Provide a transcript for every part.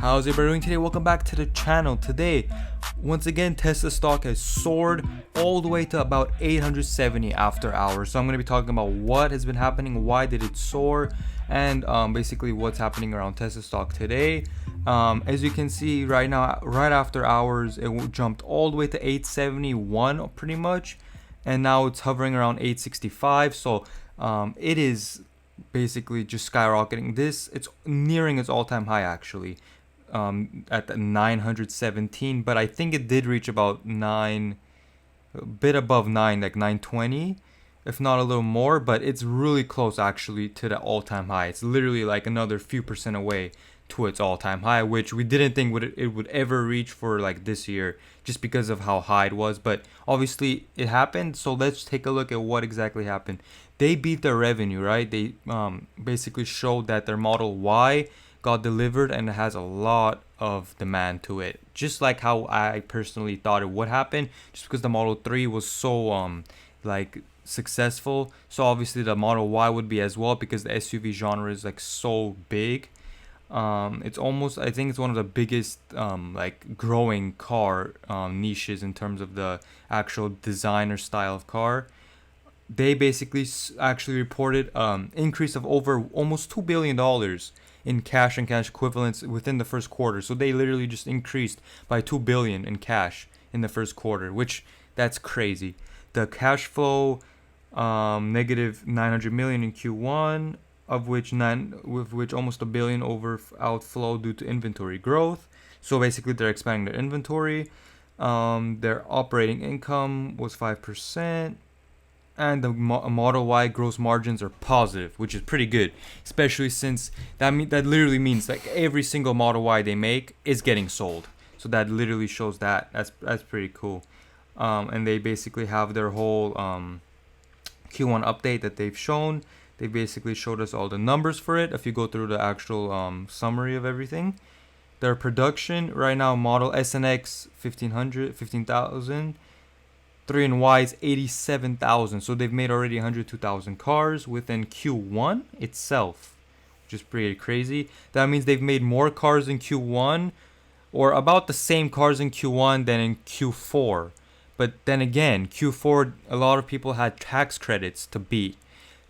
How's everybody doing today? Welcome back to the channel. Today, once again, Tesla stock has soared all the way to about 870 after hours. So I'm going to be talking about what has been happening, why did it soar, and basically what's happening around Tesla stock today. As you can see right now, right after hours, it jumped all the way to 871 pretty much, and now it's hovering around 865. So it is basically just skyrocketing. It's nearing its all-time high actually, at the 917, but I think it did reach about a bit above 9, like 920, if not a little more, but it's really close actually to the all-time high. It's literally like another few percent away to its all-time high, which we didn't think it would ever reach for like this year, just because of how high it was. But obviously it happened. So let's take a look at what exactly happened. They beat their revenue, right? They basically showed that their Model Y got delivered and it has a lot of demand to it, just like how I personally thought it would happen, just because the Model 3 was so like successful. So obviously the Model Y would be as well, because the SUV genre is like so big. It's almost, I think it's one of the biggest like growing car niches in terms of the actual designer style of car. They basically actually reported increase of over almost $2 billion in cash and cash equivalents within the first quarter. So they literally just increased by $2 billion in cash in the first quarter, which that's crazy. The cash flow negative 900 million in Q1, of which almost $1 billion over outflow due to inventory growth. So basically they're expanding their inventory. Their operating income was 5%. And the Model Y gross margins are positive, which is pretty good, especially since that literally means like every single Model Y they make is getting sold. So that literally shows that. That's pretty cool. And they basically have their whole Q1 update that they've shown. They basically showed us all the numbers for it. If you go through the actual summary of everything, their production right now, Model S and X 15,000. 3 and Y is 87,000. So they've made already 102,000 cars within Q1 itself, which is pretty crazy. That means they've made more cars in Q1, or about the same cars in Q1 than in Q4. But then again, Q4, a lot of people had tax credits to beat,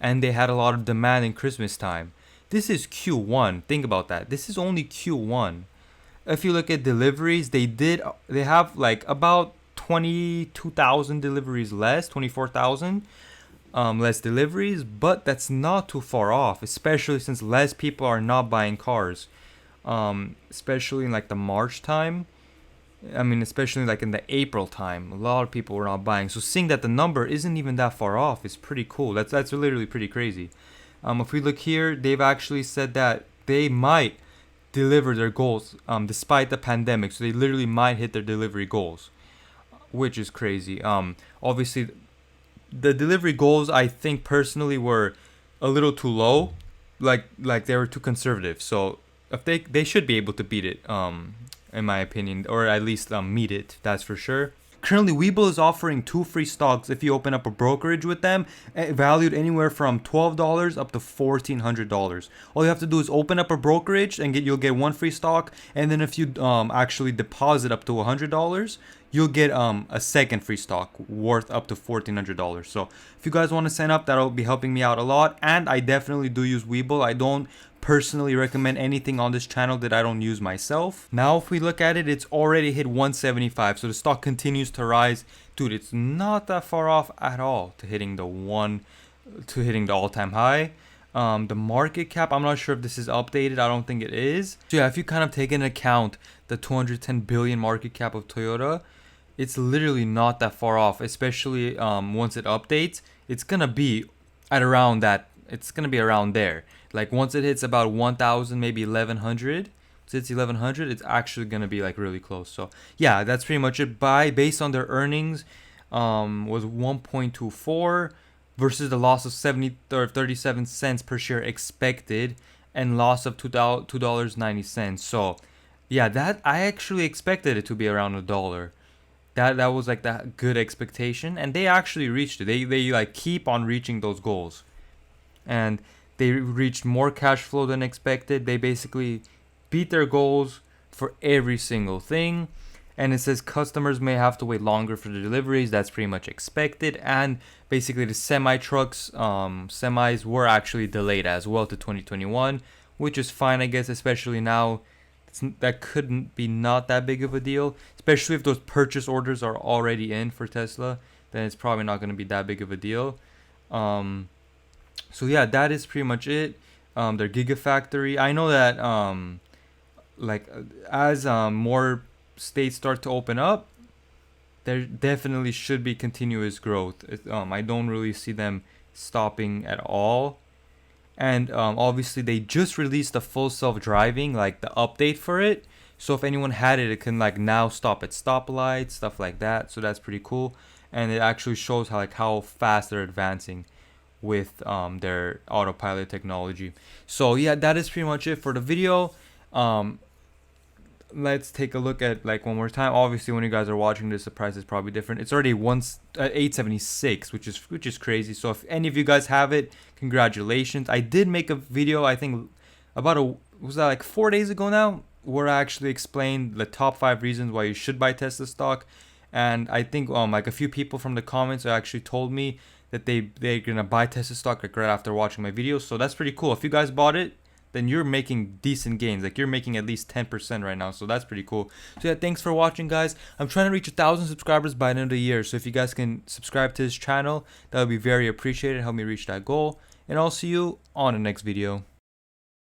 and they had a lot of demand in Christmas time. This is Q1. Think about that. This is only Q1. If you look at deliveries, they have like about 22,000 deliveries less, 24,000 less deliveries, but that's not too far off, especially since less people are not buying cars, especially in like the March time. I mean, especially like in the April time, a lot of people were not buying. So seeing that the number isn't even that far off is pretty cool. That's literally pretty crazy. If we look here, they've actually said that they might deliver their goals despite the pandemic. So they literally might hit their delivery goals, which is crazy. Obviously, the delivery goals, I think personally, were a little too low, like they were too conservative. So if they should be able to beat it, in my opinion, or at least meet it. That's for sure. Currently, Webull is offering 2 free stocks if you open up a brokerage with them, valued anywhere from $12 up to $1,400. All you have to do is open up a brokerage and you'll get 1 free stock, and then if you actually deposit up to $100, you'll get a second free stock worth up to $1,400. So if you guys want to sign up, that'll be helping me out a lot. And I definitely do use Webull. I don't personally recommend anything on this channel that I don't use myself. Now if we look at it, it's already hit 175, so the stock continues to rise. Dude, it's not that far off at all to hitting the all-time high. The market cap, I'm not sure if this is updated. I don't think it is. So yeah, if you kind of take into account the 210 billion market cap of Toyota, it's literally not that far off, especially once it updates. It's gonna be at around that. It's gonna be around there. Like once it hits about 1,000, maybe 1,100, since 1,100, it's actually gonna be like really close. So yeah, that's pretty much it. Based on their earnings, was 1.24 versus the loss of 37 cents per share expected, and loss of $2.90. So yeah, that I actually expected it to be around $1. That was like that good expectation, and they actually reached it. They like keep on reaching those goals, and they reached more cash flow than expected. They basically beat their goals for every single thing. And it says customers may have to wait longer for the deliveries. That's pretty much expected. And basically the semi-trucks, semis were actually delayed as well to 2021, which is fine, I guess, especially now. That couldn't be not that big of a deal, especially if those purchase orders are already in for Tesla. Then it's probably not going to be that big of a deal. So yeah, that is pretty much it. Their Gigafactory. I know that as more states start to open up, there definitely should be continuous growth. I don't really see them stopping at all. And obviously they just released the full self-driving, like the update for it. So if anyone had it, it can like now stop at stoplights, stuff like that. So that's pretty cool. And it actually shows how fast they're advancing with their autopilot technology. So yeah, that is pretty much it for the video. Let's take a look at one more time. Obviously, when you guys are watching this, the price is probably different. It's already 876, which is crazy. So if any of you guys have it, congratulations. I did make a video, I think was that like 4 days ago now, where I actually explained the top 5 reasons why you should buy Tesla stock. And I think a few people from the comments actually told me that they're gonna buy Tesla stock right after watching my video. So that's pretty cool. If you guys bought it, then you're making decent gains. You're making at least 10% right now. So that's pretty cool. So yeah, thanks for watching, guys. I'm trying to reach 1,000 subscribers by the end of the year. So if you guys can subscribe to this channel, that would be very appreciated. Help me reach that goal. And I'll see you on the next video.